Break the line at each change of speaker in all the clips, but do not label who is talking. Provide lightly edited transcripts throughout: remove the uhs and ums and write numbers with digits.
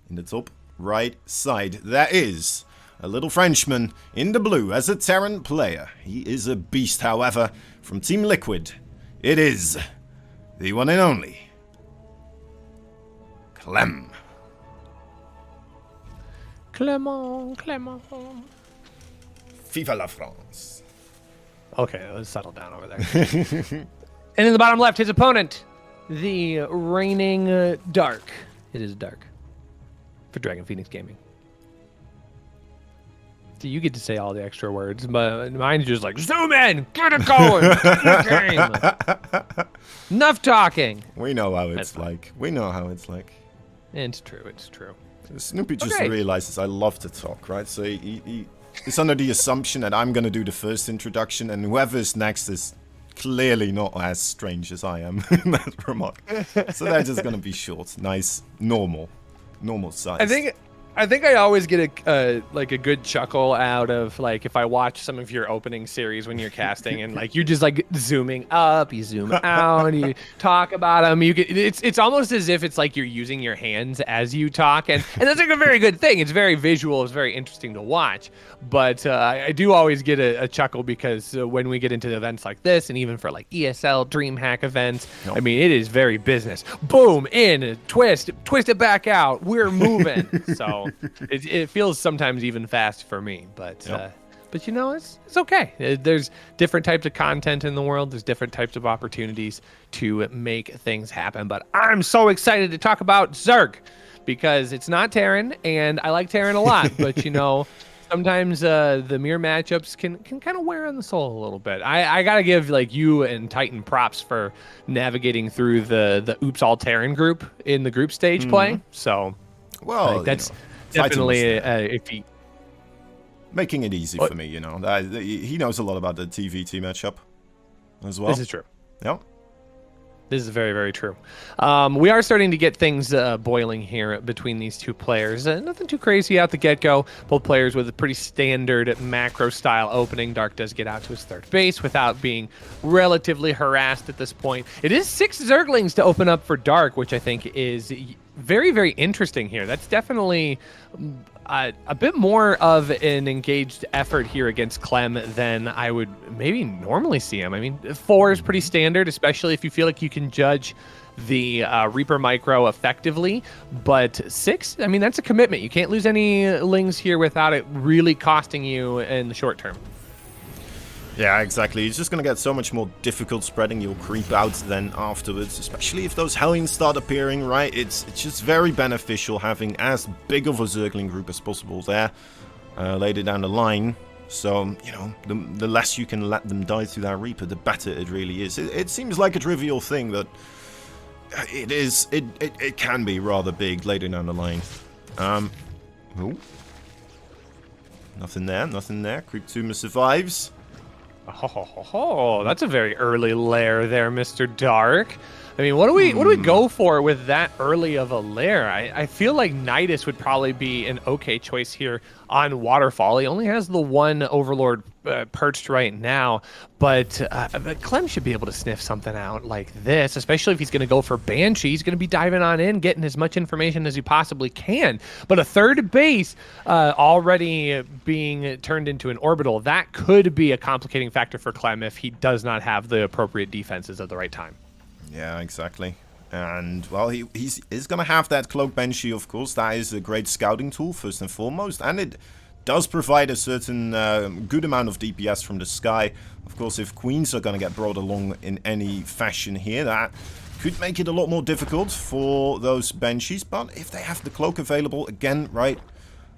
in the top right side, there is a little Frenchman in the blue as a Terran player. He is a beast, however, from Team Liquid. It is the one and only Clem.
Clement.
Viva la France.
Okay, let's settle down over there. And in the bottom left, his opponent, the reigning Dark. It is Dark for Dragon Phoenix Gaming. So you get to say all the extra words, but mine's just like, zoom in, get it going, game. Enough talking.
We know how it's like. We know how it's like.
It's true, it's true.
Snoopy just realizes I love to talk, right? So it's under the assumption that I'm going to do the first introduction, and whoever's next is clearly not as strange as I am in that remark. So they're just going to be short, nice, normal size.
I think I always get a good chuckle out of like if I watch some of your opening series when you're casting and like you're just like zooming up, you zoom out, you talk about them. It's almost as if it's like you're using your hands as you talk, and that's like a very good thing. It's very visual. It's very interesting to watch. But I do always get a chuckle because when we get into events like this, and even for like ESL DreamHack events, I mean it is very business. Boom, in, twist it back out. We're moving. So. It feels sometimes even fast for me, but you know it's okay. There's different types of content in the world. There's different types of opportunities to make things happen. But I'm so excited to talk about Zerg because it's not Terran, and I like Terran a lot. But you know, sometimes the mirror matchups can kind of wear on the soul a little bit. I gotta give like you and Titan props for navigating through the Oops All Terran group in the group stage play. So
well,
that's. Definitely a feat.
Making it easy for me, you know. He knows a lot about the TVT matchup as well.
This is true.
Yep.
This is very, very true. We are starting to get things boiling here between these two players. Nothing too crazy out the get-go. Both players with a pretty standard macro-style opening. Dark does get out to his third base without being relatively harassed at this point. It is 6 Zerglings to open up for Dark, which I think is very, very interesting here. That's definitely a bit more of an engaged effort here against Clem than I would maybe normally see him. I mean, 4 is pretty standard, especially if you feel like you can judge the Reaper micro effectively. But 6, I mean, that's a commitment. You can't lose any lings here without it really costing you in the short term.
Yeah, exactly. It's just going to get so much more difficult spreading your creep out than afterwards, especially if those Hellions start appearing, right? It's just very beneficial having as big of a Zergling group as possible there later down the line. So, you know, the less you can let them die to that Reaper, the better it really is. It seems like a trivial thing, but it is. It can be rather big later down the line. Ooh. Nothing there. Creep 2 survives.
Oh, that's a very early lair there, Mr. Dark. I mean, what do we go for with that early of a lair? I feel like Nidus would probably be an okay choice here on Waterfall. He only has the one Overlord perched right now, but Clem should be able to sniff something out like this, especially if he's going to go for Banshee. He's going to be diving on in, getting as much information as he possibly can. But a third base already being turned into an orbital, that could be a complicating factor for Clem if he does not have the appropriate defenses at the right time.
Yeah, exactly. And, well, he's going to have that Cloak Banshee, of course. That is a great scouting tool, first and foremost. And it does provide a certain good amount of DPS from the sky. Of course, if Queens are going to get brought along in any fashion here, that could make it a lot more difficult for those Banshees. But if they have the Cloak available, again, right,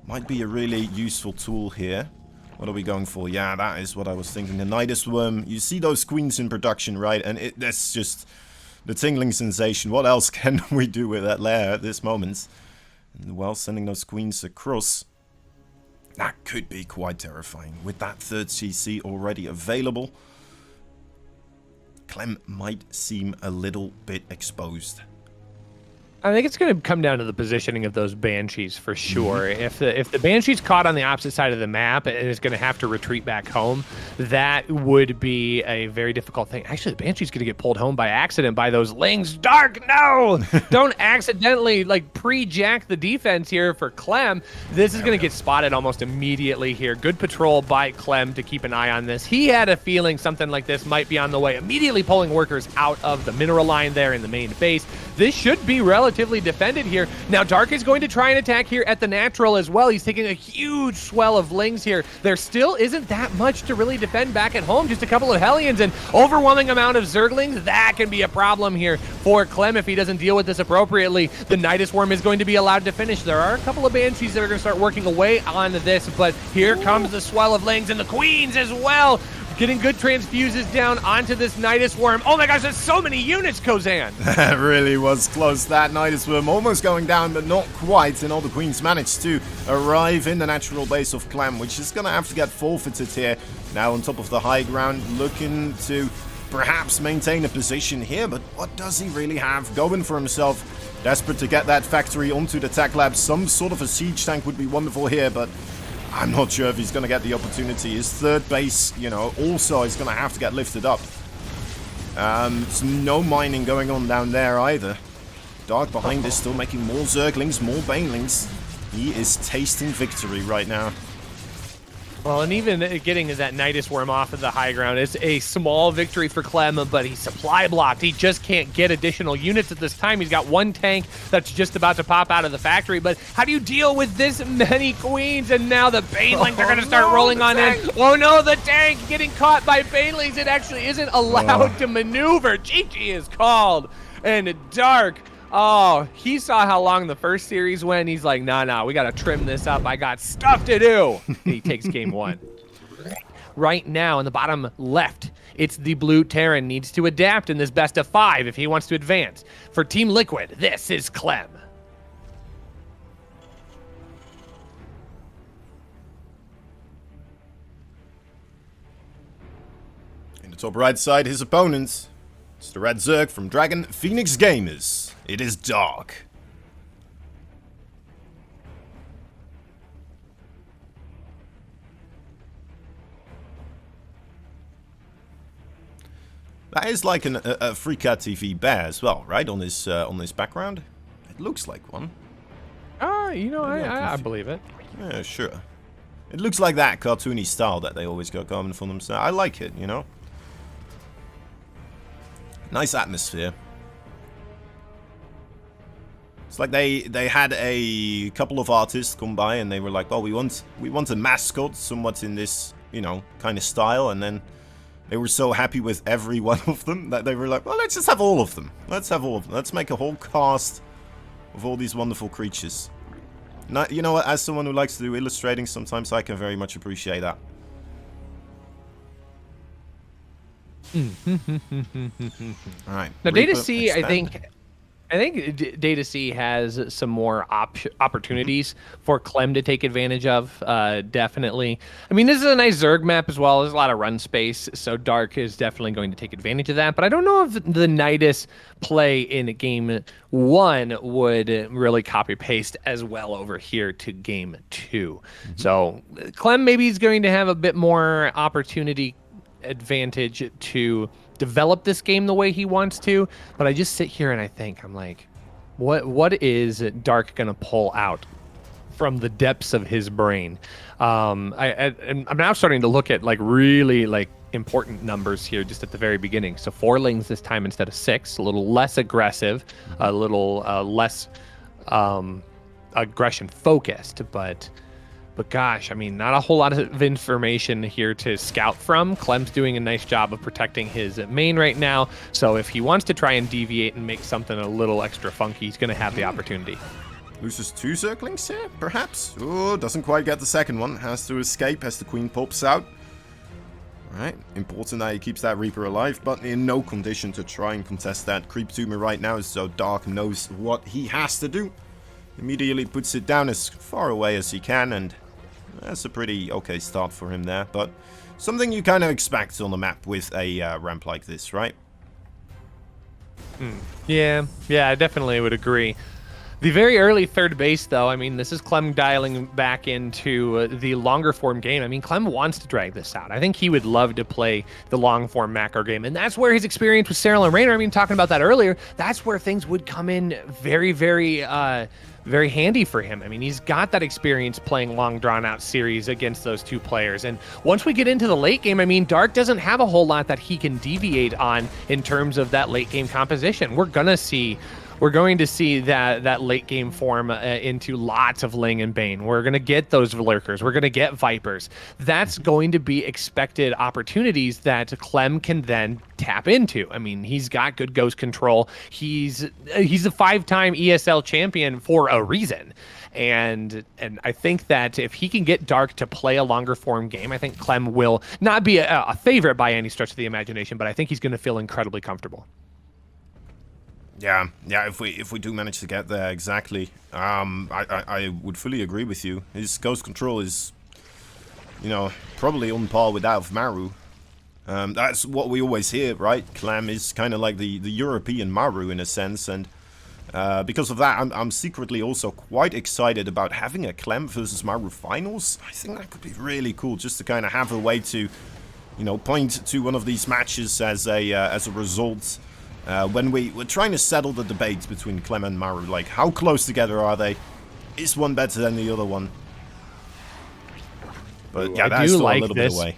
might be a really useful tool here. What are we going for? Yeah, that is what I was thinking. The Nidus Worm. You see those Queens in production, right? And that's just the tingling sensation. What else can we do with that lair at this moment? And, well, sending those Queens across, that could be quite terrifying. With that third CC already available, Clem might seem a little bit exposed.
I think it's going to come down to the positioning of those Banshees for sure. If the Banshee's caught on the opposite side of the map and is going to have to retreat back home, that would be a very difficult thing. Actually, the Banshee's going to get pulled home by accident by those Lings. Dark, no! Don't accidentally like pre-jack the defense here for Clem. This is going to get spotted almost immediately here. Good patrol by Clem to keep an eye on this. He had a feeling something like this might be on the way. Immediately pulling workers out of the mineral line there in the main base. This should be relatively defended here. Now, Dark is going to try and attack here at the natural as well. He's taking a huge swell of Lings here. There still isn't that much to really defend back at home. Just a couple of Hellions and overwhelming amount of Zerglings. That can be a problem here for Clem if he doesn't deal with this appropriately. The Nidus Worm is going to be allowed to finish. There are a couple of Banshees that are going to start working away on this, but here comes the swell of Lings and the Queens as well. Getting good transfuses down onto this Nidus Worm. Oh my gosh, there's so many units, Kozan.
That really was close. That Nidus Worm almost going down, but not quite. And all the Queens managed to arrive in the natural base of Clem, which is going to have to get forfeited here. Now on top of the high ground, looking to perhaps maintain a position here. But what does he really have going for himself? Desperate to get that factory onto the tech lab. Some sort of a siege tank would be wonderful here, but I'm not sure if he's going to get the opportunity. His third base, you know, also is going to have to get lifted up. There's no mining going on down there either. Dark behind this, still making more Zerglings, more Banelings. He is tasting victory right now.
Well, and even getting that Nidus Worm off of the high ground is a small victory for Clem, but he's supply blocked. He just can't get additional units at this time. He's got one tank that's just about to pop out of the factory, but how do you deal with this many Queens? And now the Banelings are going to start rolling on in. Oh no, the tank getting caught by Banelings. It actually isn't allowed to maneuver. GG is called. And Dark, oh, he saw how long the first series went. He's like, nah, we got to trim this up. I got stuff to do. And he takes game one. Right now in the bottom left, it's the blue Terran needs to adapt in this best of 5 if he wants to advance. For Team Liquid, this is Clem.
In the top right side, his opponents. It's the Red Zerg from Dragon Phoenix Gamers. It is Dark. That is like a AfreecaTV bear as well, right? On this background, it looks like one.
You know, I believe it.
Yeah, sure. It looks like that cartoony style that they always got going for themselves. I like it, you know. Nice atmosphere. It's like they had a couple of artists come by and they were like, "Oh, we want a mascot somewhat in this, you know, kind of style." And then they were so happy with every one of them that they were like, "Well, let's just have all of them. Let's have all of them. Let's make a whole cast of all these wonderful creatures." Now, you know what? As someone who likes to do illustrating, sometimes I can very much appreciate that. All right.
Now, Data C, I think Data C has some more opportunities for Clem to take advantage of, definitely. I mean, this is a nice Zerg map as well. There's a lot of run space, so Dark is definitely going to take advantage of that. But I don't know if the Nidus play in game 1 would really copy-paste as well over here to game 2. So Clem maybe is going to have a bit more opportunity advantage to develop this game the way he wants to, but I just sit here and I think, I'm like, what is Dark gonna pull out from the depths of his brain? I'm now starting to look at like really like important numbers here just at the very beginning. So 4 Lings this time instead of 6, a little less aggressive, a little less aggression focused, but gosh, I mean, not a whole lot of information here to scout from. Clem's doing a nice job of protecting his main right now. So if he wants to try and deviate and make something a little extra funky, he's going to have the opportunity.
Loses 2 Zerglings here, perhaps? Oh, doesn't quite get the second one. Has to escape as the Queen pops out. Right, important that he keeps that Reaper alive, but in no condition to try and contest that Creep Tumor right now, so Dark knows what he has to do. Immediately puts it down as far away as he can, and that's a pretty okay start for him there, but something you kind of expect on the map with a ramp like this, right?
Yeah, I definitely would agree. The very early third base, though, I mean, this is Clem dialing back into the longer form game. I mean, Clem wants to drag this out. I think he would love to play the long form macro game, and that's where his experience with Cyril and Raynor, I mean, talking about that earlier, that's where things would come in very, very handy for him. I mean, he's got that experience playing long drawn out series against those two players. And once we get into the late game, I mean, Dark doesn't have a whole lot that he can deviate on in terms of that late game composition. We're going to see that late game form into lots of Ling and Bane. We're going to get those Lurkers. We're going to get Vipers. That's going to be expected opportunities that Clem can then tap into. I mean, he's got good ghost control. He's a 5-time ESL champion for a reason. And I think that if he can get Dark to play a longer form game, I think Clem will not be a favorite by any stretch of the imagination, but I think he's going to feel incredibly comfortable.
Yeah. If we do manage to get there, exactly. I would fully agree with you. His ghost control is, probably on par with that of Maru. That's what we always hear, right? Clem is kind of like the European Maru in a sense, and because of that, I'm secretly also quite excited about having a Clem versus Maru finals. I think that could be really cool, just to kind of have a way to, point to one of these matches as a result. When we're trying to settle the debates between Clem and Maru, like how close together are they? Is one better than the other one? But yeah, that's still a little bit away.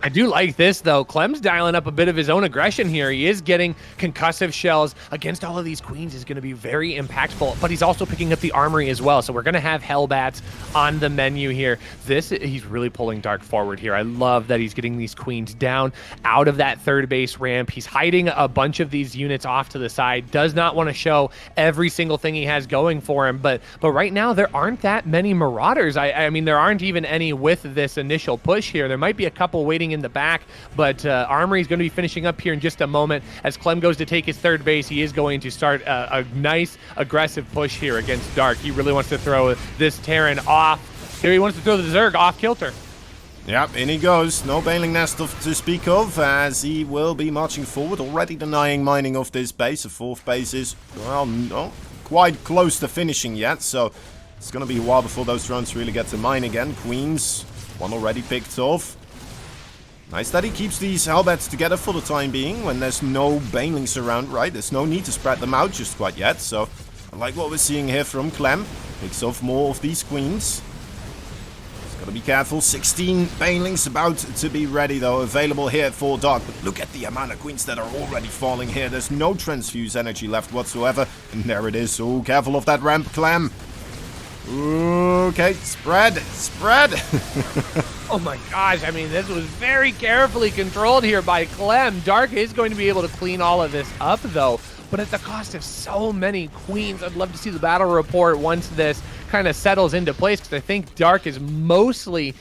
I do like this, though. Clem's dialing up a bit of his own aggression here. He is getting concussive shells against all of these queens is going to be very impactful, but he's also picking up the armory as well. So we're going to have Hellbats on the menu here. He's really pulling Dark forward here. I love that he's getting these queens down out of that third base ramp. He's hiding a bunch of these units off to the side. Does not want to show every single thing he has going for him, but right now there aren't that many Marauders. I mean, there aren't even any with this initial push here. There might be a couple waiting in the back, but Armory is going to be finishing up here in just a moment. As Clem goes to take his third base, he is going to start a nice aggressive push here against Dark. He really wants to throw this Terran off. Here he wants to throw the Zerg off kilter.
Yep, in he goes. No Baneling Nest to speak of, as he will be marching forward, already denying mining of this base. The fourth base is, well, not quite close to finishing yet, so it's going to be a while before those drones really get to mine again. Queens, one already picked off. Nice that he keeps these Hellbats together for the time being when there's no Banelings around, right? There's no need to spread them out just quite yet, so I like what we're seeing here from Clem. Picks off more of these queens. He's got to be careful. 16 Banelings about to be ready, though, available here for Dark. But look at the amount of queens that are already falling here. There's no transfuse energy left whatsoever. And there it is. Oh, careful of that ramp, Clem. Okay, spread.
Oh my gosh, I mean, this was very carefully controlled here by Clem. Dark is going to be able to clean all of this up, though, but at the cost of so many queens. I'd love to see the battle report once this kind of settles into place, because I think Dark is mostly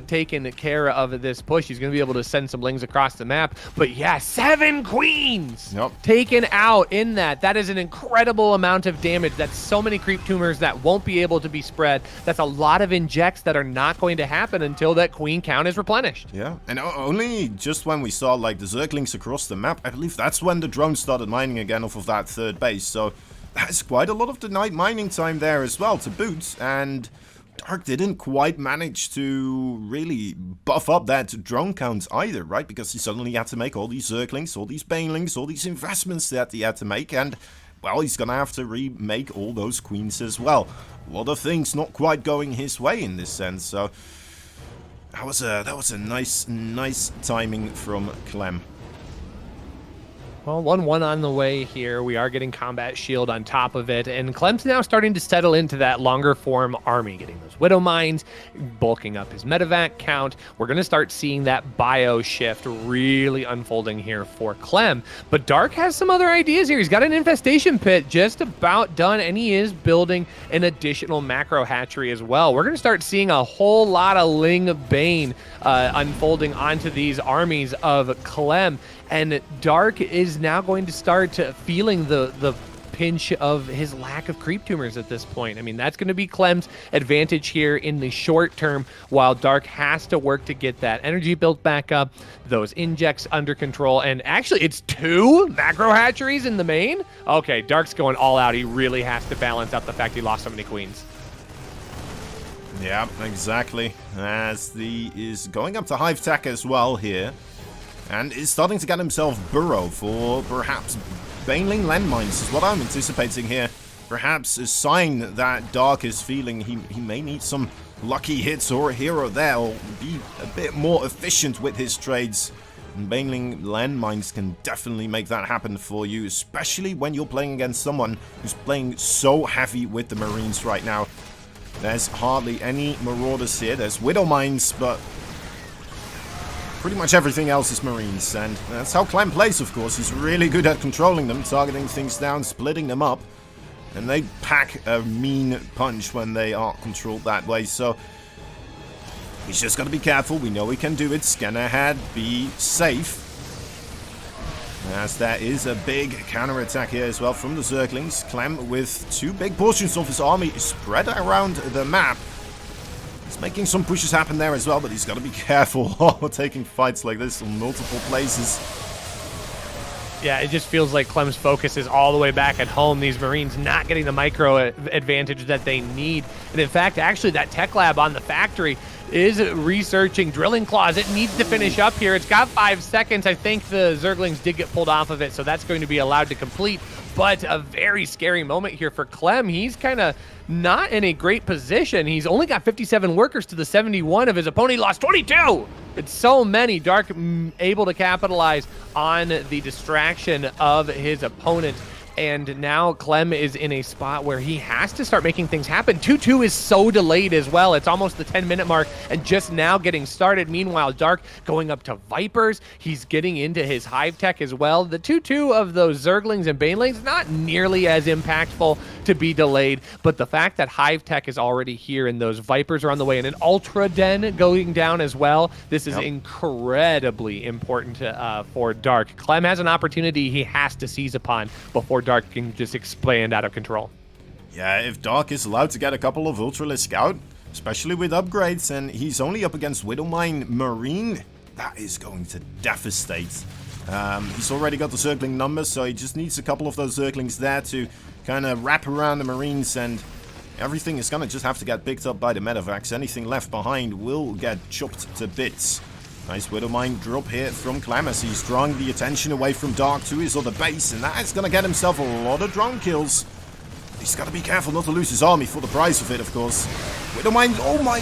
taken care of this push. He's going to be able to send some Lings across the map. But yeah, 7 queens taken out in that. That is an incredible amount of damage. That's so many creep tumors that won't be able to be spread. That's a lot of injects that are not going to happen until that queen count is replenished. Yeah, and only just when we saw like the Zerglings across the map, I believe that's when the drones started mining again off of that third base. So that's quite a lot of the night mining time there as well to boot, and Dark didn't quite manage to really buff up that drone count either, right? Because he suddenly had to make all these Zerglings, all these Banelings, all these investments that he had to make, and, well, he's gonna have to remake all those queens as well. A lot of things not quite going his way in this sense, so that was a nice timing from Clem. Well, 1-1 on the way here. We are getting Combat Shield on top of it, and Clem's now starting to settle into that longer form army, getting those Widow Mines, bulking up his medevac count. We're going to start seeing that bio shift really unfolding here for Clem, but Dark has some other ideas here. He's got an infestation pit just about done, and he is building an additional macro hatchery as well. We're going to start seeing a whole lot of Ling Bane unfolding onto these armies of Clem. And Dark is now going to start feeling the pinch of his lack of creep tumors at this point. I mean, that's going to be Clem's advantage here in the short term, while Dark has to work to get that energy built back up, those injects under control, and actually it's 2 macro hatcheries in the main? Okay, Dark's going all out. He really has to balance out the fact he lost so many queens.
Yeah, exactly. As the is going up to Hive Tech as well here. And is starting to get himself burrow for perhaps Baneling landmines is what I'm anticipating here. Perhaps a sign that Dark is feeling he may need some lucky hits or here or there, or be a bit more efficient with his trades. And Baneling landmines can definitely make that happen for you, especially when you're playing against someone who's playing so heavy with the Marines right now. There's hardly any Marauders here. There's Widow Mines, but pretty much everything else is Marines, and that's how Clem plays, of course. He's really good at controlling them, targeting things down, splitting them up, and they pack a mean punch when they are controlled that way, so he's just got to be careful. We know he can do it. Scan ahead, be safe. As there is a big counter-attack here as well from the Zerglings. Clem with 2 big portions of his army spread around the map. He's making some pushes happen there as well, but he's got to be careful taking fights like this in multiple places.
Yeah, it just feels like Clem's focus is all the way back at home. These Marines not getting the micro advantage that they need. And in fact, actually, that tech lab on the factory is researching drilling claws. It needs to finish up here. It's got 5 seconds. I think the Zerglings did get pulled off of it, so that's going to be allowed to complete. But a very scary moment here for Clem. He's kind of not in a great position. He's only got 57 workers to the 71 of his opponent. He lost 22! It's so many. Dark able to capitalize on the distraction of his opponent. And now Clem is in a spot where he has to start making things happen. 2-2 is so delayed as well. It's almost the 10-minute mark and just now getting started. Meanwhile, Dark going up to Vipers. He's getting into his Hive Tech as well. The 2-2 of those Zerglings and Banelings, not nearly as impactful to be delayed, but the fact that Hive Tech is already here and those Vipers are on the way and an Ultra Den going down as well, this is incredibly important for Dark. Clem has an opportunity he has to seize upon before Dark can just expand out of control.
Yeah, if Dark is allowed to get a couple of Ultralisk out, especially with upgrades, and he's only up against Widowmine Marine, that is going to devastate. He's already got the Zergling numbers, so he just needs a couple of those Zerglings there to kind of wrap around the Marines, and everything is going to just have to get picked up by the Medivacs. Anything left behind will get chopped to bits. Nice Widowmine drop here from Clem as he's drawing the attention away from Dark to his other base, and that is going to get himself a lot of drone kills. He's got to be careful not to lose his army for the price of it, of course. Widowmine, oh my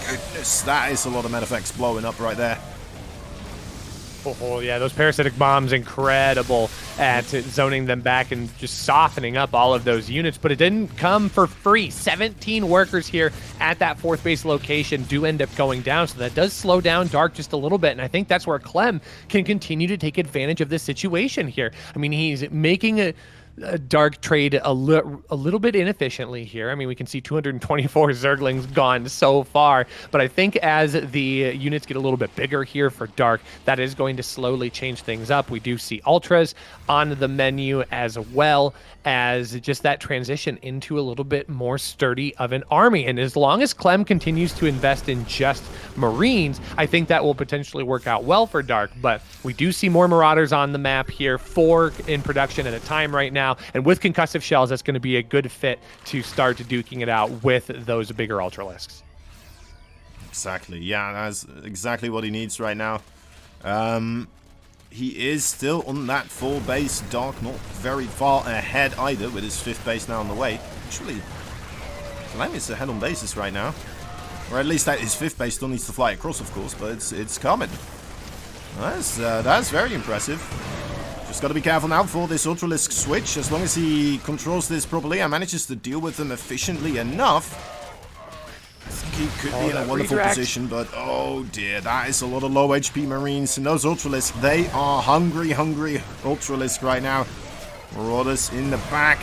goodness, that is a lot of Medivacs blowing up right there.
Oh, yeah, those parasitic bombs, incredible at zoning them back and just softening up all of those units, but it didn't come for free. 17 workers here at that 4th base location do end up going down, so that does slow down Dark just a little bit, and I think that's where Clem can continue to take advantage of this situation here. I mean, he's making a Dark trade a little bit inefficiently here. I mean, we can see 224 Zerglings gone so far, but I think as the units get a little bit bigger here for Dark, that is going to slowly change things up. We do see Ultras on the menu as well as just that transition into a little bit more sturdy of an army. And as long as Clem continues to invest in just Marines, I think that will potentially work out well for Dark, but we do see more Marauders on the map here, 4 in production at a time right now. And with concussive shells, that's going to be a good fit to start duking it out with those bigger Ultralisks.
Exactly. Yeah, that's exactly what he needs right now. He is still on that 4 base. Dark not very far ahead either with his 5th base now on the way. Actually, Clem is ahead on bases right now. Or at least that his 5th base still needs to fly across, of course, but it's coming. That's very impressive. Just got to be careful now for this Ultralisk switch. As long as he controls this properly and manages to deal with them efficiently enough, I think he could be in a wonderful position. But oh dear, that is a lot of low HP Marines. And those Ultralisk, they are hungry Ultralisk right now. Marauders in the back,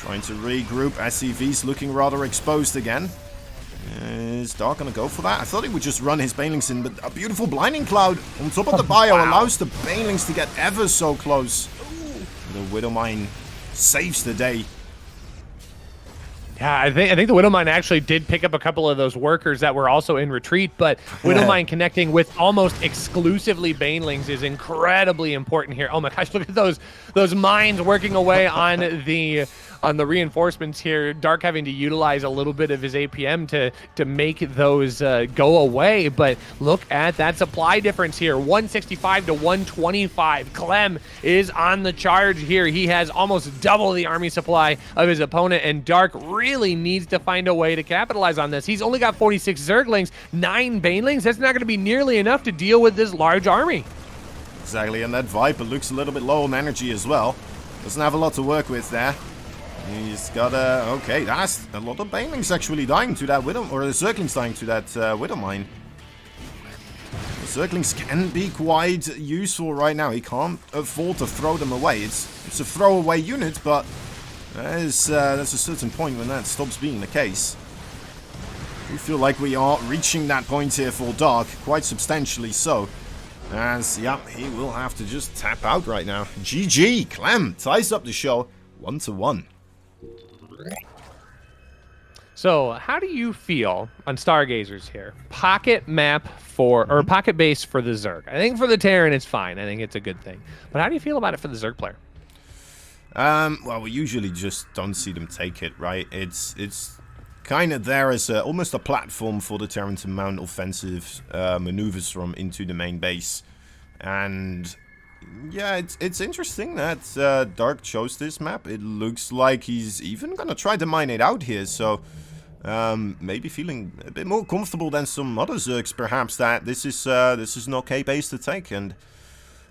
trying to regroup. SCV's looking rather exposed again. Is Dark going to go for that? I thought he would just run his Banelings in, but a beautiful Blinding Cloud on top of the bio allows the Banelings to get ever so close. The Widowmine saves the day.
Yeah, I think the Widowmine actually did pick up a couple of those workers that were also in retreat, but Widowmine connecting with almost exclusively Banelings is incredibly important here. Oh my gosh, look at those mines working away on the reinforcements here. Dark having to utilize a little bit of his APM to make those go away, but look at that supply difference here, 165 to 125. Clem is on the charge here. He has almost double the army supply of his opponent, and Dark really needs to find a way to capitalize on this. He's only got 46 Zerglings, 9 Banelings. That's not going to be nearly enough to deal with this large army.
Exactly, and that Viper looks a little bit low on energy as well. Doesn't have a lot to work with there. He's got a... Okay, that's a lot of Banelings actually dying to that Widow... Or the Zerglings dying to that Widowmine. The Zerglings can be quite useful right now. He can't afford to throw them away. It's a throwaway unit, but there's a certain point when that stops being the case. We feel like we are reaching that point here for Dark, quite substantially so. As, yeah, he will have to just tap out right now. GG! Clem ties up the show 1-1.
So, how do you feel on Stargazers here? Pocket map for, or pocket base for the Zerg. I think for the Terran it's fine. I think it's a good thing. But how do you feel about it for the Zerg player?
Well, we usually just don't see them take it, right? It's kind of there as almost a platform for the Terran to mount offensive maneuvers from into the main base. And yeah, it's interesting that Dark chose this map. It looks like he's even gonna try to mine it out here, so maybe feeling a bit more comfortable than some other Zergs, perhaps, that this is an okay base to take. And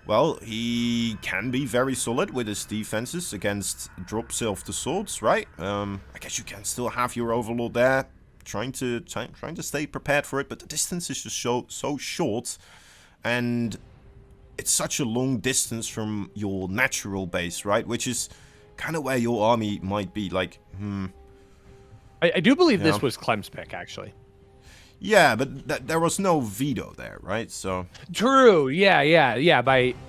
well, he can be very solid with his defenses against drops of the swords, right? I guess you can still have your Overlord there, trying to stay prepared for it, but the distance is just so short, and it's such a long distance from your natural base, right? Which is kind of where your army might be, like,
I do believe this was Clem's pick, actually.
Yeah, but there was no veto there, right? So
true. Yeah.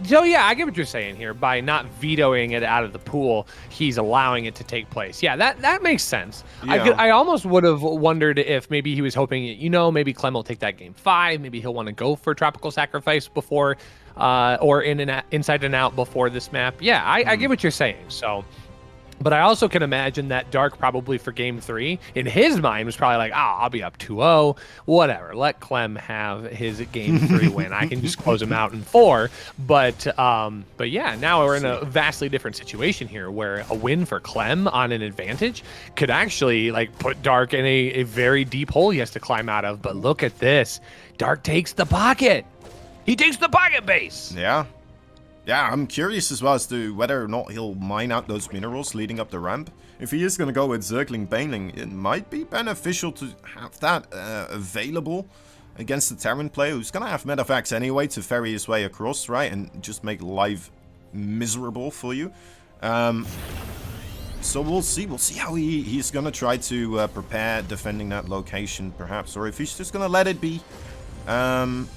So yeah, I get what you're saying here. By not vetoing it out of the pool, he's allowing it to take place. Yeah, that makes sense. Yeah. I almost would have wondered if maybe he was hoping, maybe Clem will take that game 5. Maybe he'll want to go for Tropical Sacrifice before, or inside and out before this map. Yeah, I get what you're saying. So. But I also can imagine that Dark probably for game 3, in his mind, was probably like, I'll be up 2-0, whatever. Let Clem have his game 3 win. I can just close him out in 4. But yeah, now we're in a vastly different situation here, where a win for Clem on an advantage could actually put Dark in a very deep hole he has to climb out of. But look at this. Dark takes the pocket. He takes the pocket base.
Yeah. Yeah, I'm curious as well as to whether or not he'll mine out those minerals leading up the ramp. If he is going to go with Zergling Baneling, it might be beneficial to have that available against the Terran player, who's going to have medevacts anyway to ferry his way across, right? And just make life miserable for you. So we'll see. We'll see how he's going to try to prepare defending that location, perhaps. Or if he's just going to let it be. And,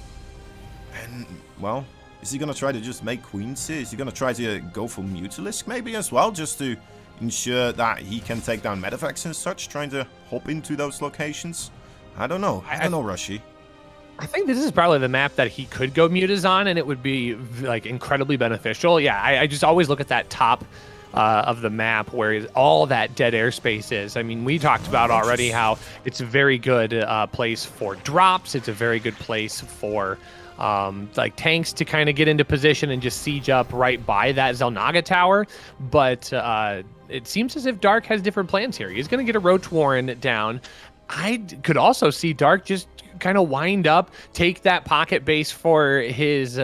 well, is he going to try to just make queens here? Is he going to try to go for Mutalisk maybe as well, just to ensure that he can take down medevacts and such, trying to hop into those locations? I don't know. I don't know, Rushi.
I think this is probably the map that he could go Mutas on, and it would be incredibly beneficial. Yeah, I just always look at that top of the map where all that dead airspace is. I mean, we talked about already how it's a very good place for drops. It's a very good place for tanks to kind of get into position and just siege up right by that Zelnaga tower. But it seems as if Dark has different plans here. He's going to get a Roach Warren down. I could also see Dark just kind of wind up, take that pocket base for his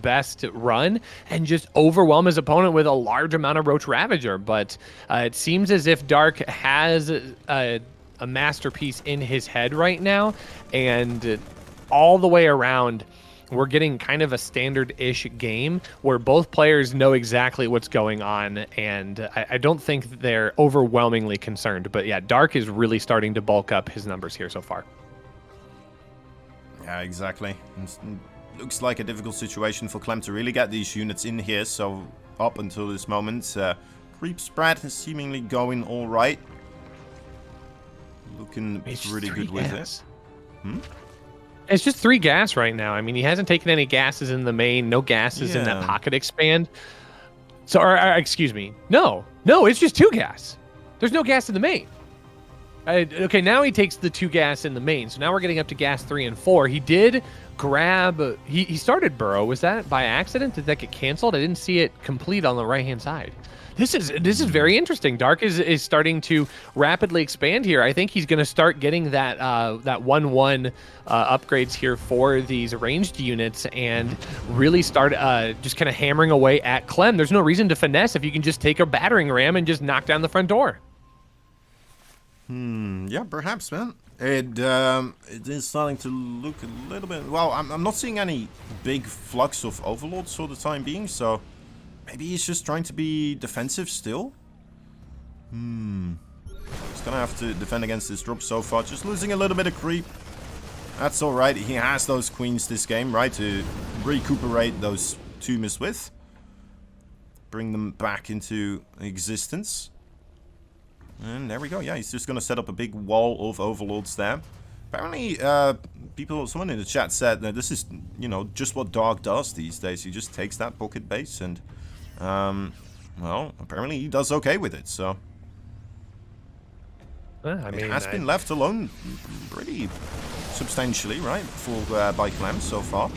best run, and just overwhelm his opponent with a large amount of Roach Ravager. But it seems as if Dark has a masterpiece in his head right now, and all the way around, we're getting kind of a standard-ish game where both players know exactly what's going on, and I don't think they're overwhelmingly concerned. But yeah, Dark is really starting to bulk up his numbers here so far.
Yeah, exactly. It looks like a difficult situation for Clem to really get these units in here, so up until this moment, creep spread is seemingly going all right. looking
It's just
pretty
3
good with
gas.
it.
It's just 3 gas right now. I mean, he hasn't taken any gases in the main, no gases in that
Yeah.
pocket expand. So, or excuse me. No, it's just 2 gas. There's no gas in the main. Okay, now he takes the 2 gas in the main. So now we're getting up to gas 3 and 4. He did grab, he started burrow. Was that by accident? Did that get canceled? I didn't see it complete on the right-hand side. This is very interesting. Dark is starting to rapidly expand here. I think he's going to start getting that 1/1 upgrades here for these ranged units and really start just kind of hammering away at Clem. There's no reason to finesse if you can just take a battering ram and just knock down the front door.
Yeah, perhaps, man. It is starting to look a little bit... Well, I'm not seeing any big flux of overlords for the time being, so... Maybe he's just trying to be defensive still? He's gonna have to defend against this drop so far. Just losing a little bit of creep. That's alright. He has those queens this game, right? To recuperate those 2 miss with. Bring them back into existence. And there we go. Yeah, he's just gonna set up a big wall of overlords there. Apparently, someone in the chat said that this is, you know, just what Dark does these days. He just takes that pocket base and... well, apparently he does okay with it, so...
I mean,
it has been left alone pretty substantially, right, by Clem so far.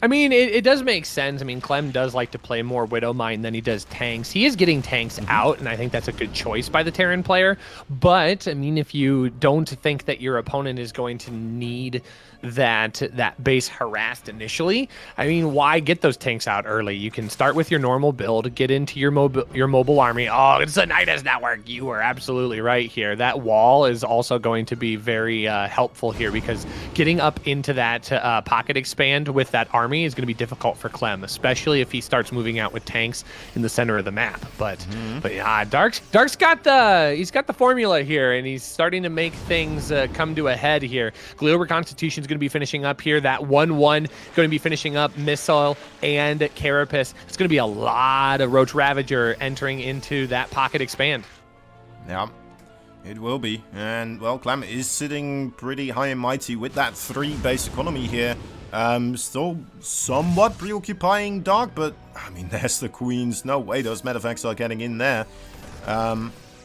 I mean, it does make sense. I mean, Clem does like to play more Widowmine than he does tanks. He is getting tanks out, and I think that's a good choice by the Terran player. But, I mean, if you don't think that your opponent is going to need that base harassed initially, I mean, why get those tanks out early? You can start with your normal build, get into your mobile army. Oh, it's a Nidus network. You are absolutely right here. That wall is also going to be very helpful here because getting up into that pocket expand with that army is going to be difficult for Clem, especially if he starts moving out with tanks in the center of the map. But yeah, Dark's got the formula here, and he's starting to make things come to a head here. Gliober Constitution's going to be finishing up here. That 1/1 going to be finishing up Missile and Carapace. It's going to be a lot of Roach Ravager entering into that pocket expand.
Yeah, it will be. And, well, Clem is sitting pretty high and mighty with that 3 base economy here. Still somewhat preoccupying Dark, but, I mean, there's the queens. No way those medevacts are getting in there.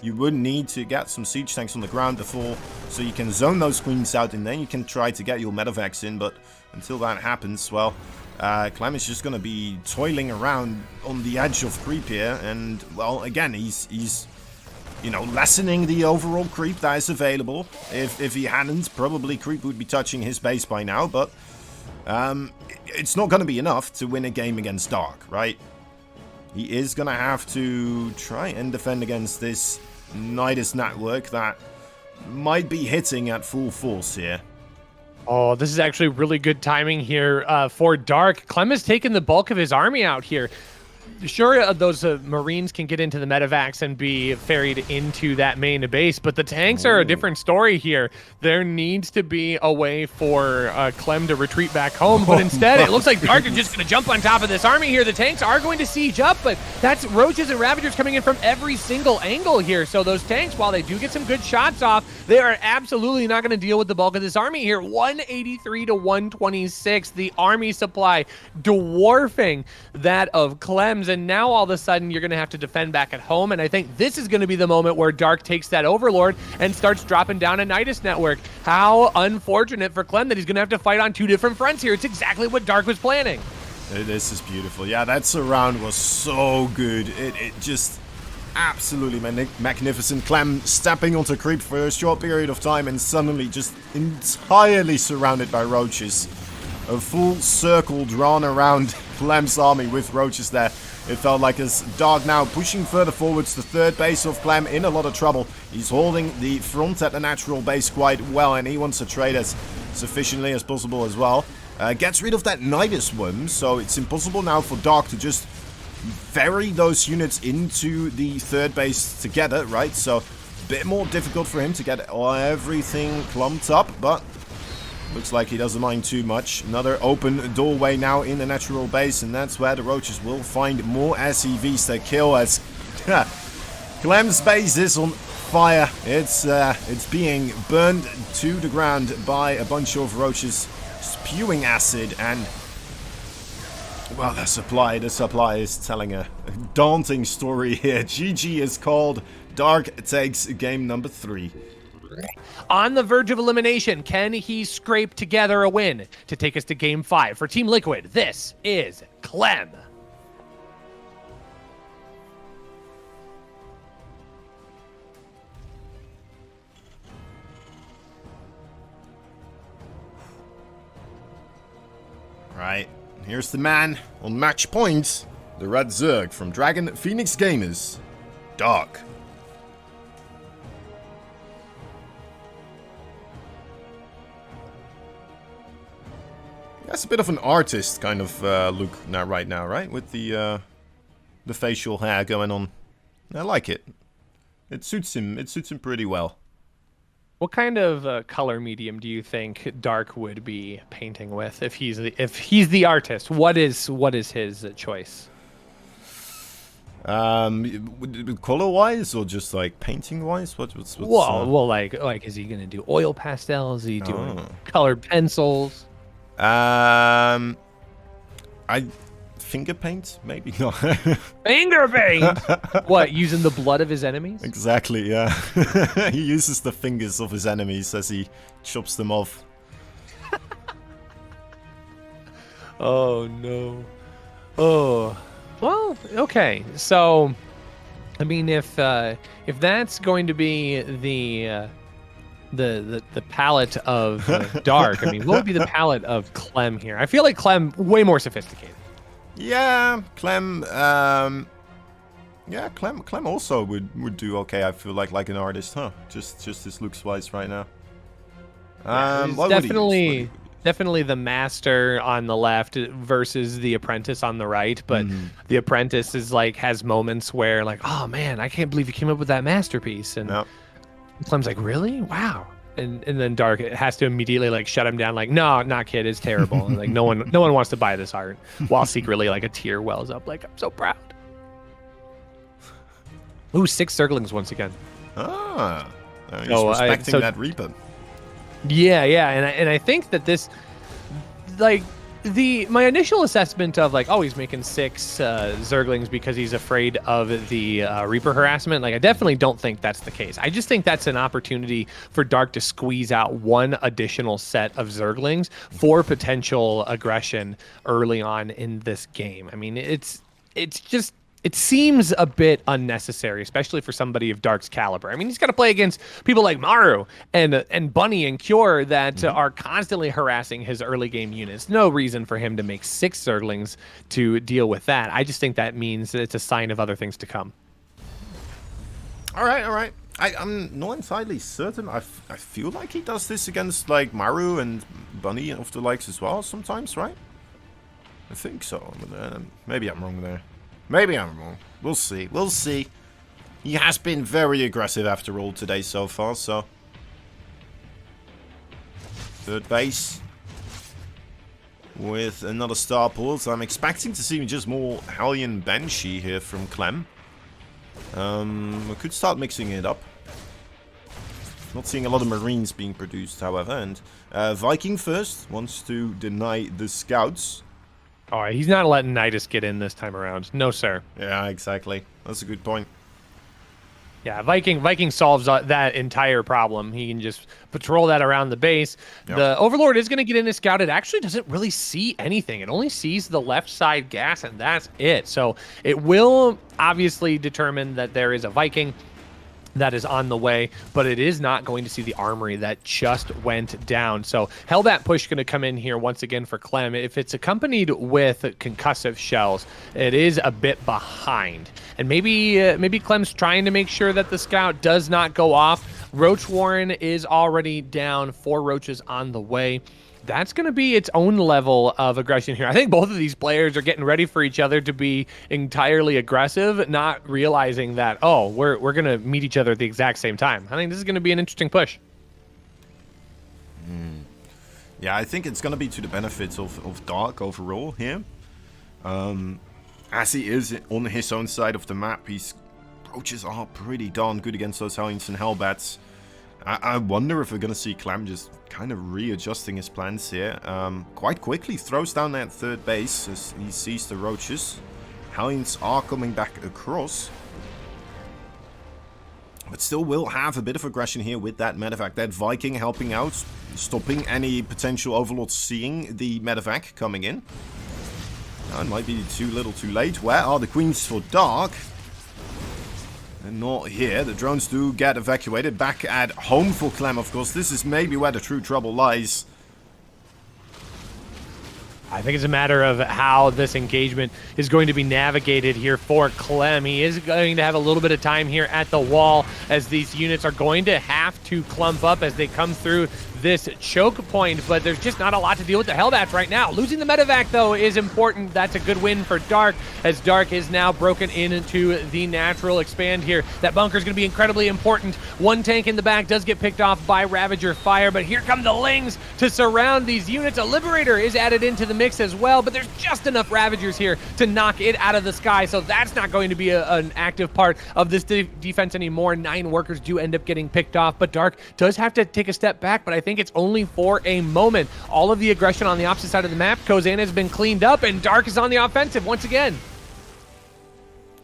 You would need to get some siege tanks on the ground before, so you can zone those queens out, and then you can try to get your medevacs in. But until that happens, well, Clem is just going to be toiling around on the edge of creep here. And, well, again, he's you know, lessening the overall creep that is available. If he hadn't, probably creep would be touching his base by now. But it's not going to be enough to win a game against Dark, right? He is going to have to try and defend against this Nidus network that might be hitting at full force here.
Oh, this is actually really good timing here for Dark. Clem has taken the bulk of his army out here. Sure, those Marines can get into the medevacs and be ferried into that main base, but the tanks are a different story here. There needs to be a way for Clem to retreat back home, but instead it looks like Dark is just going to jump on top of this army here. The tanks are going to siege up, but that's Roaches and Ravagers coming in from every single angle here. So those tanks, while they do get some good shots off, they are absolutely not going to deal with the bulk of this army here. 183 to 126, the army supply dwarfing that of Clem's. And now all of a sudden you're going to have to defend back at home, and I think this is going to be the moment where Dark takes that Overlord and starts dropping down a Nidus network. How unfortunate for Clem that he's going to have to fight on 2 different fronts here. It's exactly what Dark was planning.
This is beautiful. Yeah, that surround was so good. It just absolutely magnificent. Clem stepping onto creep for a short period of time and suddenly just entirely surrounded by roaches. A full circle drawn around Clem's army with roaches there. It felt like as Dark now pushing further forwards, the 3rd base of Clem in a lot of trouble. He's holding the front at the natural base quite well, and he wants to trade as sufficiently as possible as well. Gets rid of that Nidus worm, so it's impossible now for Dark to just ferry those units into the 3rd base together, right? So a bit more difficult for him to get everything clumped up, but looks like he doesn't mind too much. Another open doorway now in the natural base, and that's where the roaches will find more SCVs to kill as Clem's base is on fire. It's being burned to the ground by a bunch of roaches spewing acid, and well, the supply is telling a daunting story here. GG is called. Dark takes game number 3.
On the verge of elimination, can he scrape together a win to take us to game 5? For Team Liquid, this is Clem.
Right, here's the man on match point. The Red Zerg from Dragon Phoenix Gamers. Dark. That's a bit of an artist kind of look now, right now, right? With the facial hair going on. I like it. It suits him. It suits him pretty well.
What kind of color medium do you think Dark would be painting with if he's the artist? What is his choice?
Color wise or just like painting wise? What's
well, like is he gonna do oil pastels? Is he doing colored pencils?
I finger paint, maybe not.
Finger paint? What, using the blood of his enemies?
Exactly, yeah. He uses the fingers of his enemies as he chops them off.
Oh no. Oh. Well, okay. So, I mean, if that's going to be the palette of Dark, I mean, what would be the palette of Clem here? I feel like Clem way more sophisticated.
Yeah, Clem. Clem also would do okay. I feel like an artist, huh? Just his looks wise right now.
Definitely the master on the left versus the apprentice on the right. But the apprentice is like has moments where like, oh man, I can't believe you came up with that masterpiece, and Clem's like, really? Wow. And then Dark has to immediately like shut him down, like, no, not kid, it's terrible. And, like no one wants to buy this art, while secretly like a tear wells up, like, I'm so proud. Ooh, 6 Zerglings once again.
He's respecting that Reaper.
Yeah, and I think that this, like, my initial assessment of like, oh, he's making 6 Zerglings because he's afraid of the Reaper harassment. Like, I definitely don't think that's the case. I just think that's an opportunity for Dark to squeeze out one additional set of Zerglings for potential aggression early on in this game. I mean, it seems a bit unnecessary, especially for somebody of Dark's caliber. I mean, he's got to play against people like Maru and Bunny and Cure that are constantly harassing his early game units. No reason for him to make 6 Zerglings to deal with that. I just think that means that it's a sign of other things to come.
All right. I'm not entirely certain. I feel like he does this against like Maru and Bunny of the likes as well sometimes, right? I think so. But, maybe I'm wrong there. Maybe I'm wrong. We'll see. He has been very aggressive after all today so far, so. Third base. With another starport. I'm expecting to see just more Hellion Banshee here from Clem. We could start mixing it up. Not seeing a lot of Marines being produced, however. And Viking first wants to deny the scouts.
All right, he's not letting Nidus get in this time around. No, sir.
Yeah, exactly. That's a good point.
Yeah, Viking solves that entire problem. He can just patrol that around the base. Yep. The Overlord is going to get in his scout. It actually doesn't really see anything. It only sees the left side gas, and that's it. So it will obviously determine that there is a Viking that is on the way, but it is not going to see the armory that just went down. So Hellbat push going to come in here once again for Clem. If it's accompanied with concussive shells, it is a bit behind. And maybe Clem's trying to make sure that the scout does not go off. Roach Warren is already down, 4 roaches on the way. That's going to be its own level of aggression here. I think both of these players are getting ready for each other to be entirely aggressive, not realizing that, oh, we're going to meet each other at the exact same time. I think this is going to be an interesting push.
Yeah, I think it's going to be to the benefits of Dark overall here. As he is on his own side of the map, he's Roaches are pretty darn good against those Hellions and Hellbats. I wonder if we're going to see Clem just kind of readjusting his plans here. Quite quickly throws down that third base as he sees the Roaches. Hellions are coming back across. But still will have a bit of aggression here with that medevac. That Viking helping out, stopping any potential overlords seeing the medevac coming in. It might be too little too late. Where are the queens for Dark? They're not here. The drones do get evacuated. Back at home for Clem, of course. This is maybe where the true trouble lies.
I think it's a matter of how this engagement is going to be navigated here for Clem. He is going to have a little bit of time here at the wall as these units are going to have to clump up as they come through this choke point, but there's just not a lot to deal with the Hellbats right now. Losing the medevac, though, is important. That's a good win for Dark, as Dark is now broken into the natural expand here. That bunker is going to be incredibly important. One tank in the back does get picked off by Ravager Fire, but here come the Lings to surround these units. A Liberator is added into the mix as well, but there's just enough Ravagers here to knock it out of the sky, so that's not going to be an active part of this defense anymore. 9 workers do end up getting picked off, but Dark does have to take a step back, but I think it's only for a moment. All of the aggression on the opposite side of the map, Kozan has been cleaned up, and Dark is on the offensive once again.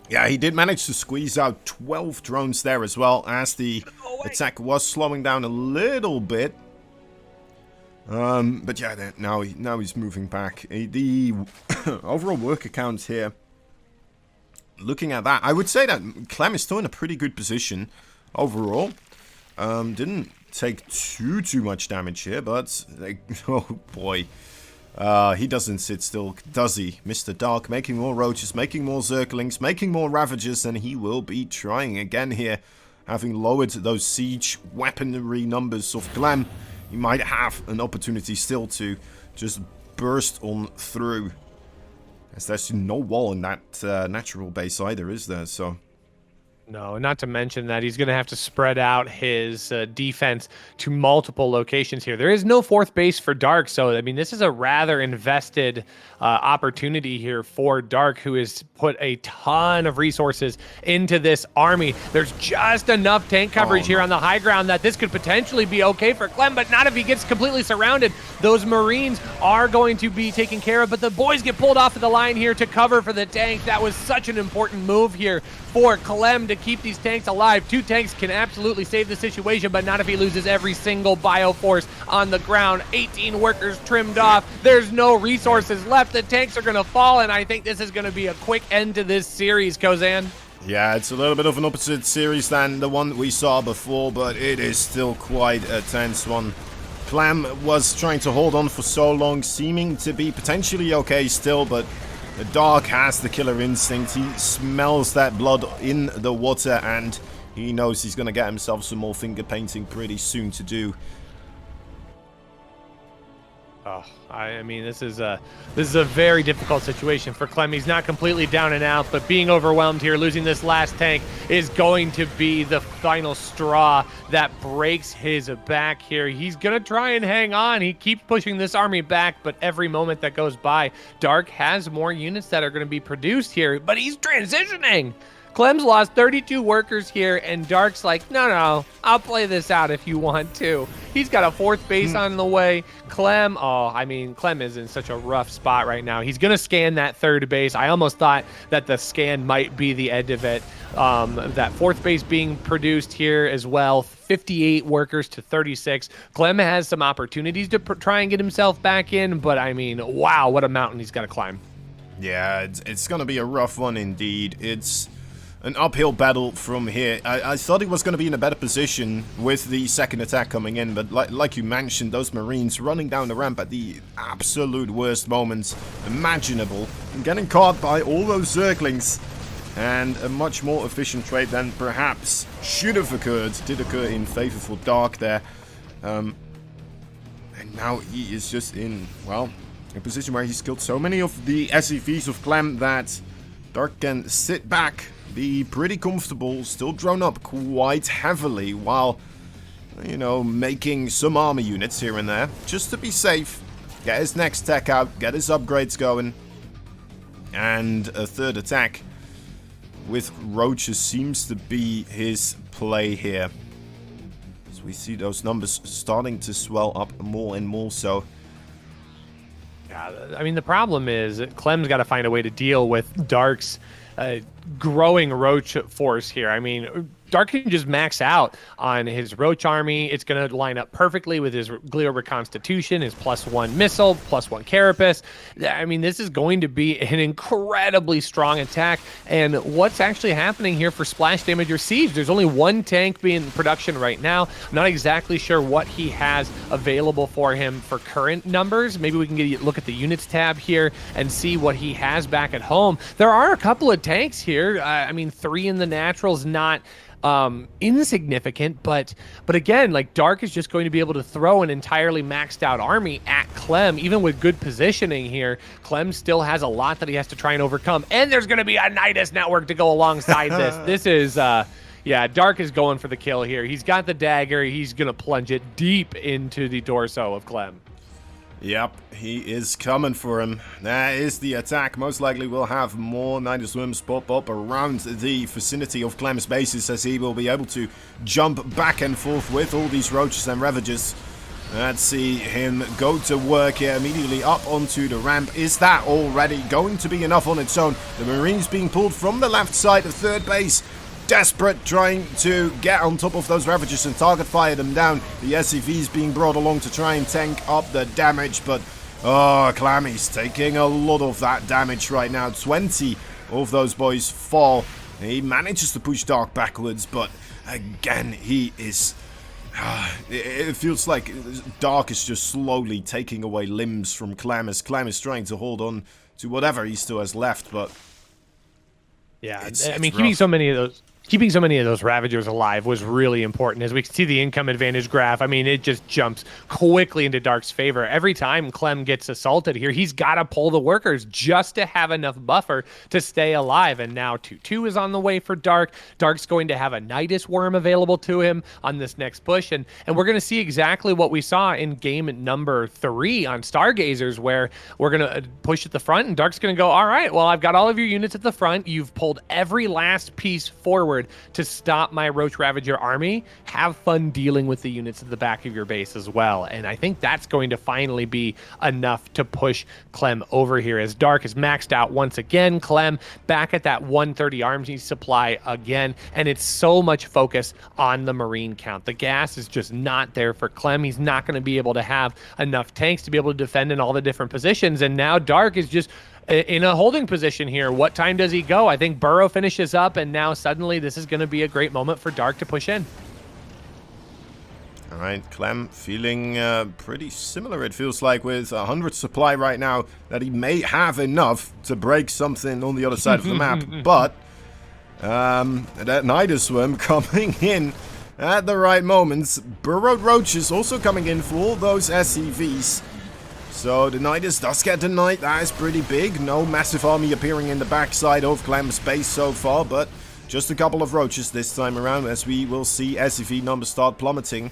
Yeah, he did manage to squeeze out 12 drones there as well, as the attack was slowing down a little bit. But yeah, now he's moving back. The overall worker count here, looking at that, I would say that Clem is still in a pretty good position overall. Didn't take too much damage here, but like, oh boy, he doesn't sit still, does he? Mr. Dark making more Roaches, making more Zerglings, making more Ravagers, and he will be trying again here, having lowered those siege weaponry numbers of Clem. He might have an opportunity still to just burst on through, as there's no wall in that natural base either, is there? So
no, not to mention that he's going to have to spread out his defense to multiple locations here. There is no fourth base for Dark, so I mean, this is a rather invested opportunity here for Dark, who has put a ton of resources into this army. There's just enough tank coverage here on the high ground that this could potentially be okay for Clem, but not if he gets completely surrounded. Those Marines are going to be taken care of, but the boys get pulled off of the line here to cover for the tank. That was such an important move here for Clem to keep these tanks alive. 2 tanks can absolutely save the situation, but not if he loses every single bioforce on the ground. 18 workers trimmed off. There's no resources left. The tanks are going to fall, and I think this is going to be a quick end to this series, Kozan.
yeah, it's a little bit of an opposite series than the one we saw before, but it is still quite a tense one. Clem was trying to hold on for so long, seeming to be potentially okay still, but the Dark has the killer instinct. He smells that blood in the water, and he knows he's going to get himself some more finger painting pretty soon to do.
Oh, I mean, this is a very difficult situation for Clem. He's not completely down and out, but being overwhelmed here, losing this last tank is going to be the final straw that breaks his back here. He's going to try and hang on. He keeps pushing this army back, but every moment that goes by, Dark has more units that are going to be produced here, but he's transitioning. Clem's lost 32 workers here, and Dark's like, no, I'll play this out if you want to. He's got a 4th base on the way. Clem is in such a rough spot right now. He's going to scan that 3rd base. I almost thought that the scan might be the end of it. That 4th base being produced here as well. 58 workers to 36. Clem has some opportunities to try and get himself back in, but I mean, wow, what a mountain he's got to climb.
Yeah, it's going to be a rough one indeed. It's an uphill battle from here. I thought he was going to be in a better position with the second attack coming in, but like you mentioned, those Marines running down the ramp at the absolute worst moments imaginable and getting caught by all those Zerglings. And a much more efficient trade than perhaps should have occurred did occur in favor for Dark there. And now he is just in, well, a position where he's killed so many of the SCVs of Clem that Dark can sit back, be pretty comfortable, still drone up quite heavily while, you know, making some armor units here and there, just to be safe, get his next tech out, get his upgrades going, and a 3rd attack. with roaches seems to be his play here. As we see those numbers starting to swell up more and more so.
Yeah, I mean, the problem is Clem's got to find a way to deal with Dark's growing roach force here. I mean, Dark can just max out on his roach army. It's going to line up perfectly with his Glio Reconstitution, his +1 missile, +1 carapace. I mean, this is going to be an incredibly strong attack. And what's actually happening here for splash damage or siege? There's only one tank being in production right now. I'm not exactly sure what he has available for him for current numbers. Maybe we can get a look at the units tab here and see what he has back at home. There are a couple of tanks here. I mean, 3 in the naturals, not insignificant, but again, like, Dark is just going to be able to throw an entirely maxed out army at Clem. Even with good positioning here, Clem still has a lot that he has to try and overcome, and there's going to be a Nidus network to go alongside this. This is yeah, Dark is going for the kill here. He's got the dagger. He's going to plunge it deep into the torso of Clem.
Yep, he is coming for him. That is the attack. Most likely we'll have more Nidus Worms pop up around the vicinity of Clem's bases, as he will be able to jump back and forth with all these roaches and ravages. Let's see him go to work here immediately up onto the ramp. Is that already going to be enough on its own? The Marines being pulled from the left side of third base. Desperate, trying to get on top of those Ravagers and target fire them down. The SCVs being brought along to try and tank up the damage, but oh, Clammy's taking a lot of that damage right now. 20 of those boys fall. He manages to push Dark backwards, but again, he is... it feels like Dark is just slowly taking away limbs from Clem, as Clem is trying to hold on to whatever he still has left, but...
Yeah, I mean, keeping so many of those Ravagers alive was really important. As we can see the income advantage graph, I mean, it just jumps quickly into Dark's favor. Every time Clem gets assaulted here, he's got to pull the workers just to have enough buffer to stay alive. And now 2-2 is on the way for Dark. Dark's going to have a Nidus Worm available to him on this next push. And we're going to see exactly what we saw in game number 3 on Stargazers, where we're going to push at the front, and Dark's going to go, all right, well, I've got all of your units at the front. You've pulled every last piece forward to stop my Roach Ravager army. Have fun dealing with the units at the back of your base as well. And I think that's going to finally be enough to push Clem over here, as Dark is maxed out once again. Clem back at that 130 arms supply again, and it's so much focus on the Marine count. The gas is just not there for Clem. He's not going to be able to have enough tanks to be able to defend in all the different positions, and now Dark is just in a holding position here. What time does he go? I think Burrow finishes up, and now suddenly this is going to be a great moment for Dark to push in.
All right, Clem feeling pretty similar, it feels like, with 100 supply right now, that he may have enough to break something on the other side of the map, but that Nidus Worm coming in at the right moments. Burrowed Roaches also coming in for all those SCVs. So the Nidus does get denied. That is pretty big. No massive army appearing in the backside of Clem's base so far, but just a couple of roaches this time around, as we will see SCV numbers start plummeting.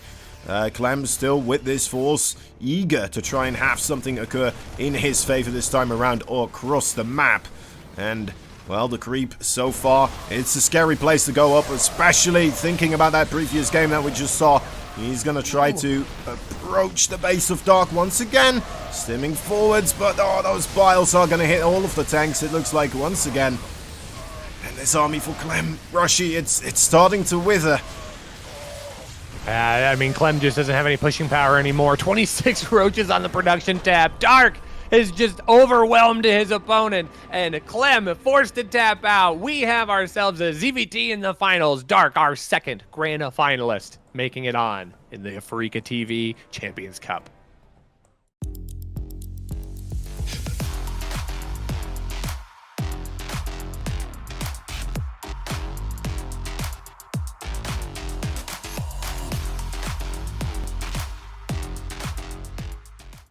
Clem still with this force, eager to try and have something occur in his favor this time around or across the map. And, well, the creep so far, it's a scary place to go up, especially thinking about that previous game that we just saw. He's going to try to approach the base of Dark once again, stimming forwards, but oh, those biles are going to hit all of the tanks, it looks like, once again. And this army for Clem, Rushi, it's starting to wither.
I mean, Clem just doesn't have any pushing power anymore. 26 roaches on the production tab. Dark is just overwhelmed his opponent, and Clem forced to tap out. We have ourselves a ZVT in the finals. Dark, our second grand finalist, making it on in the AfreecaTV Champions Cup.